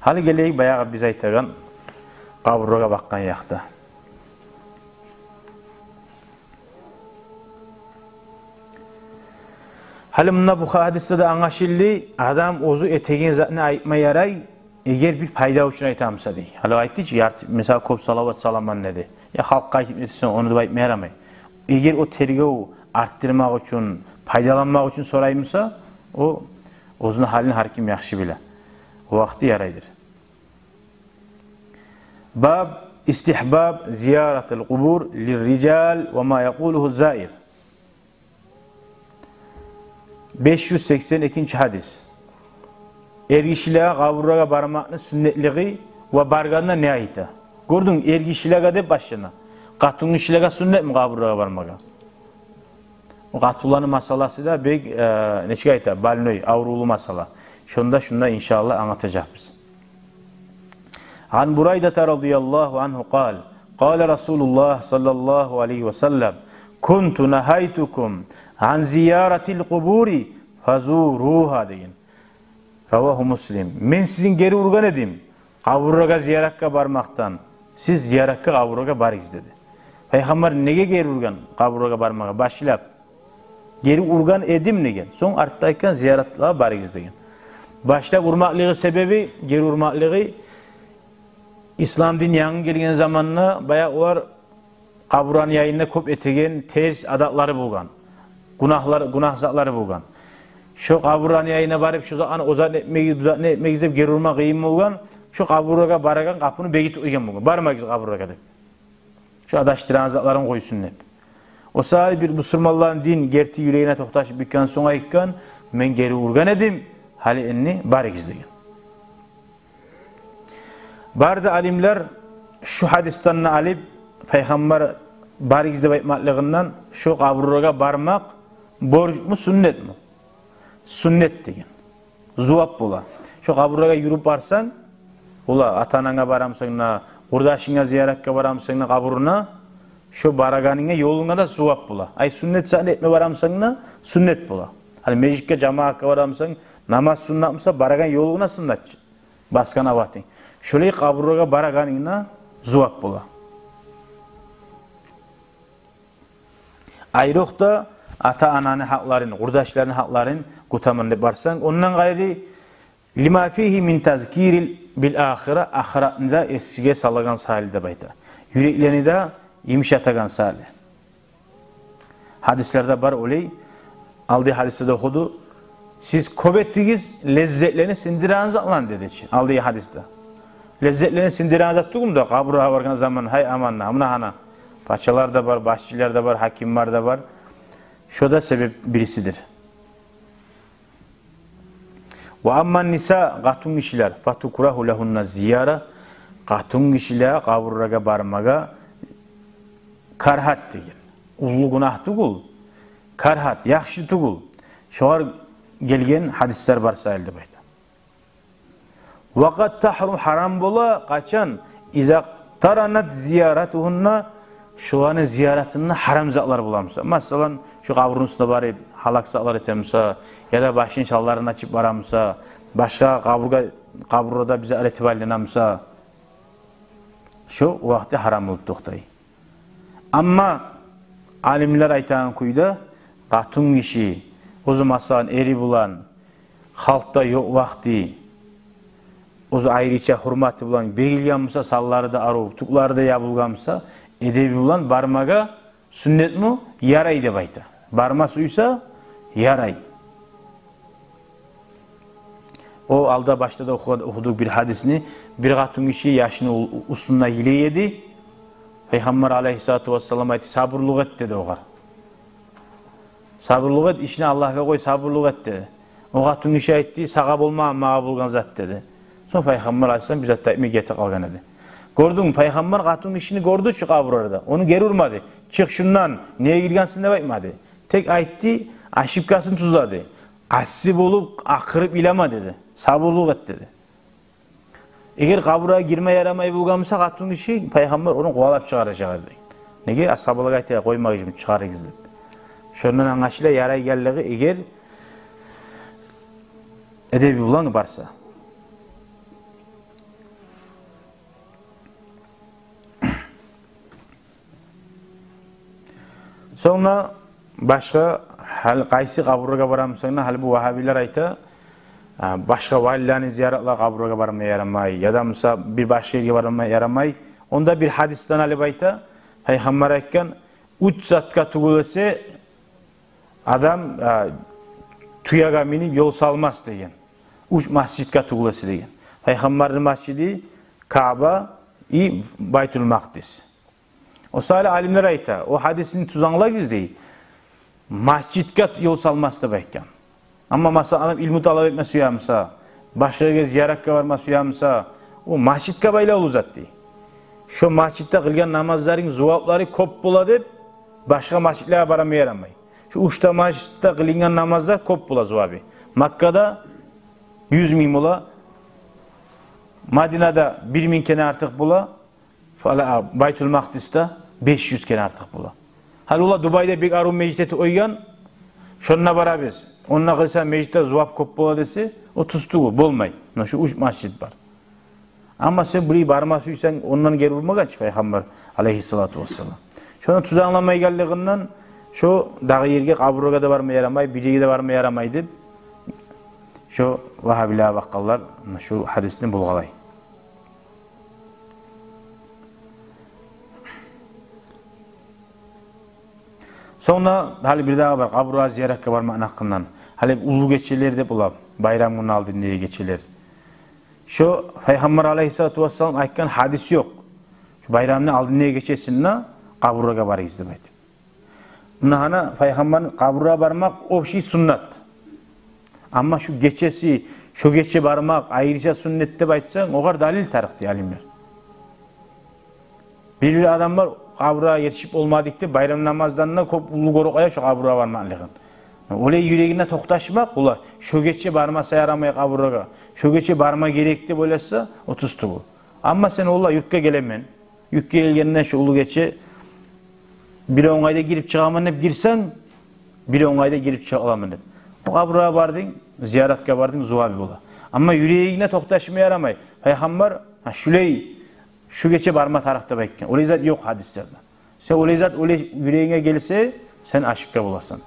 Hali geleyik bayağı biz aytagan kaburga bakkan yakta. Hali muna bu hadiste de anlaşıldı. Adam ozu etegen zatını aytma yaray. Eğer bir payda için aytamsa dey. Hali aytdı ki mesela kop salavat salaman ne de. Ya halkka aytip etsen onu da aytma yaramay. Eğer o tergev arttırmak için, paydalanmak için sorayımsa o ozun halini harkim yaxşı bile. O vakti yaraydır. Bab istihbab ziyaratul kubur lirrical ve ma yaquluhu zair. 582. hadis. Ergişiliğe kaburga barmakны sünnetliği ve barganına ne ayta? Gördün ergişiliğe de başına. Katun işliğe sünnet mi kaburga barmaga? O katulanın masalası da bek neçe ayta? Balnoy, avrulu masala. Şunda inşallah anlatacak biz. An Burayda radıyallahu anhu kal. Kale Resulullah sallallahu aleyhi ve sellem. Kuntu nahaytukum an ziyaratil kuburi fazuruha deyin. Ravahu Muslim. Men sizin geri urgan edim. Kaburga ziyaretka barmaktan. Siz ziyaretka kaburga bariz dedi. Peygamber nege geri urgan kaburga barmaga başlap. Geri urgan edim negen. Son arttayken ziyaretla bariz deyin. Başta urmaklığı sebebi, geri urmaklığı İslam din yanı gelgen zamanla bayağı olar kaburan yayınına kop etegen ters adatları bulgan. Günah zatları bulgan. Şu kaburan yayına barıp şu zaman ozat etmeyiz deyip geri urmak iyim bulgan. Şu kaburga baragan kapını begit uygen bulgan. Barmayız kaburga deyip. Şu adaştıran zatların koysun hep. O sahi bir Müslümanların din gerti yüreğine tohtaşıp bükkan sona yıkkan men geri urgan edim. Hali enni bariz deyin. Barda alimler şu hadistanını alıp Peygamber bariz deyip aytmaklığından şu kaburga barmak borç mu sünnet mi? Sünnet deyin. Zuvap bula. Şu kaburga yürüp barsan, ula atanana baramsın, kurdaşına ziyaretka baramsın kaburuna, şu baraganına yoluna da zuvap bula. Ay sünnet sen etme baramsın, sünnet bula. Hani mecliske cemaatke baramsın, namaz sünnetmsa baragan yoluna sünnet. Baskan avatin. Şöyle kaburga baraganına zuvap bula. Ayrıqda ata-ananın haklarını, kurdaşlarının haklarını kutamanı barsan, ondan gayri lima fihi min tazkiril bil ahire, ahiratında eskiye salagan salide bayta. Yüreklerini de yumuşatagan salide. Hadislerde var olay, aldığı hadiste okudu. Siz kobettiğiniz lezzetlerini sindiranız alan dedi. Aldığı hadiste. Lezzetlerini sindiranız attıgım da kaburğa vargan zaman hay amanna, amna hana. Paçalar da var, başçılar da var, hakimler da var. Şu da sebep birisidir. Ve amman nisa gatun kişiler fatukurahu lehunna ziyara gatun kişiler kaburraga barmaga karhat değil. Ulu günah tugul. Karhat, yaxşı tugul. Şoğar gelgen hadisler var sayıldı bayda. Vakat tahrum haram bola kaçan iza taranat ziyaratuhunna şu anı ziyaretinde haram zatlar bulamsa. Mesela şu kaburun üstüne barıp halak zatlar etemsa ya da başın şallarını açıp baramsa, başka kaburda bize aretiballenamsa şu vakti haram olup toxtay. Ama alimler aytan kuyda katun kişi o zaman eri bulan halkta yok vakti o ayrıca hurmatı bulan begilyanmasa salları da arı, tukları da yabılgamsa edebi bulan barmaga sünnet mu? Yaray de bayta. Barma suysa yaray. O alda başta da okuduk bir hadisini. Bir katun kişi yaşını üstüne hile yedi. Peygamber aleyhissalatu vesselam ayeti sabırlık et dedi oğar. Sabırlık et, işini Allah'a koy sabırlık et dedi. O katun kişi ayeti sağa bulma mağa bulgan zat dedi. Sonra Peygamber aleyhissalatu bizzat da gete kalgan dedi. Gördün Peygamber katun işini gördü şu kaburada. Onu geri vurmadı. Çık şundan neye girgensin de bakmadı. Tek aytti aşıpkasını tuzladı. Asip olup akırıp ilama dedi. Sabırlık et dedi. Eğer kabura girme yaramayı bulgamsa katun işi Peygamber onu kovalap çıkaracak dedi. Nege asabılık aytaya koymak için çıkarı gizlip. Şundan anlaşıyla yaray gelliği eğer edebi bulan varsa. Sonra başka qaysi kaburga baramsana hal bu Vahabiler ayta başka valilerini ziyaretle kaburga barmaya yaramay ya da mesela bir başka yerge barmaya yaramay. Onda bir hadisten alıp ayta Peygamber aytkan 3 zatga tugulsa adam tuyaga minip yol salmaz degen. 3 masjidga tugulsa degen. Peygamberin masjidi Kaaba i Baytul Maqdis. O sahile alimler ayta o hadisini tuzanla gizdeyi. Masjidga yol salmaz da aytkan. Ama mesela adam ilmi talep etmesi uyamsa, başka yerge ziyaretke varması uyamsa, o masjidga bayla oluzat dey. Şu masjidde kılgan namazların zuvapları kop bula deb, başka masjidlere baramaya yaramay. Şu uçta masjidde kılgan namazlar kop bula zuvabı. Makka'da 100 bin bula, Madina'da 1000 kene artık bula, Baytul Maqdis'te 500 kene artık bula. Hal ola Dubai'de bir arun mecdeti oygan, şonuna bara biz. Onunla kılsa mecdette zuvap kop bula dese, o tustuğu bolmay. Şu uç masjid var. Ama sen burayı barmasıysan ondan geri vurmagan Peygamber aleyhissalatu vesselam. Şunu tuzanlamaya geldiğinden şu dağı yerge kaburga da barmaya yaramay, birliğe de barmaya yaramay deb şu Vahabiler bakkallar şu hadisini bulgalay. Sonra hali bir daha var kaburga ziyaretke barma hakkından. Hali ulu geçeler de bulab bayram günü aldın diye geçeler. Şu Peygamber aleyhissalatu vesselam aytkan hadis yok. Şu bayramını aldın diye geçesin na kaburga bar izlemeyd. Buna Peygamberin kaburga barmak o şey sünnet. Ama şu geçesi, şu geçe barmak ayrıca sünnet deb aytsan, oğar dalil tarıqtı alimler. Bir adam var kaburga yetişip olmadık deb bayram namazlarına kop ulu goruqaya şu kaburga barmakligin. Olay yüreğine toqtaşmak, ular şu geçe barmasa yaramay kaburga. Şu geçe barma gerek deb oylasa, o tustuğu. Ama sen ola yükke gelemen. Yükke gelgeninden şu ulu geçe bir oңayda girip çıqamın deb girsen, bir oңayda girip çıqalamın deb. O kaburga bardın, ziyaretke bardın, zuvabi bola. Ama yüreğine toqtaşmaya yaramay. Peygamber şuley şu geçe barma tarafta baytken. Olay zat yok hadislerde. Sen olay zat yüreğine gelse sen aşıkka bolasın.